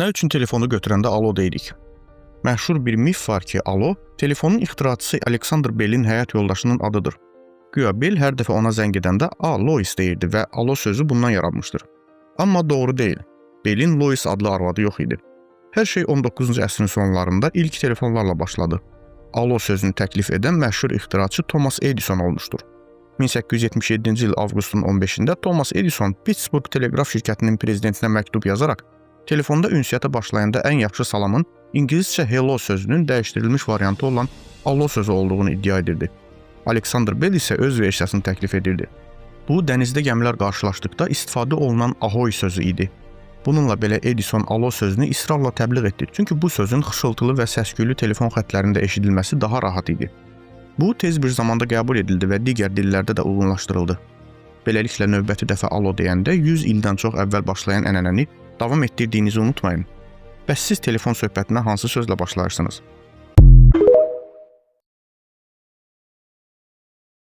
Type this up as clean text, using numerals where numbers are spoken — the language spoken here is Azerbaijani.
Nə üçün telefonu götürəndə alo deyirik? Məşhur bir mif var ki, alo, telefonun ixtiraçısı Alexander Bellin həyat yoldaşının adıdır. Güya Bell hər dəfə ona zəng edəndə Lois deyirdi və alo sözü bundan yaranmışdır. Amma doğru deyil. Bellin Lois adlı arvadı yox idi. Hər şey 19-cu əsrin sonlarında ilk telefonlarla başladı. Alo sözünü təklif edən məşhur ixtiraçı Thomas Edison olmuşdur. 1877-ci il avqustun 15-də Thomas Edison Pittsburgh Teleqraf şirkətinin prezidentinə məktub yazaraq telefonda ünsiyyətə başlayanda ən yaxşı salamın İngiliscə hello sözünün dəyişdirilmiş variantı olan alo sözü olduğunu iddia edirdi. Alexander Bell isə öz versiyasını təklif edirdi. Bu, dənizdə gəmilər qarşılaşdıqda istifadə olunan ahoy sözü idi. Bununla belə Edison alo sözünü israrla təbliğ etdi, çünki bu sözün xışıltılı və səsküylü telefon xətlərində eşidilməsi daha rahat idi. Bu, tez bir zamanda qəbul edildi və digər dillərdə də uyğunlaşdırıldı. Beləliklə, növbəti dəfə alo deyəndə 100 ildən çox əvvəl başlayan ənənəni davam etdirdiyinizi unutmayın. Bəs siz telefon söhbətinə hansı sözlə başlayırsınız?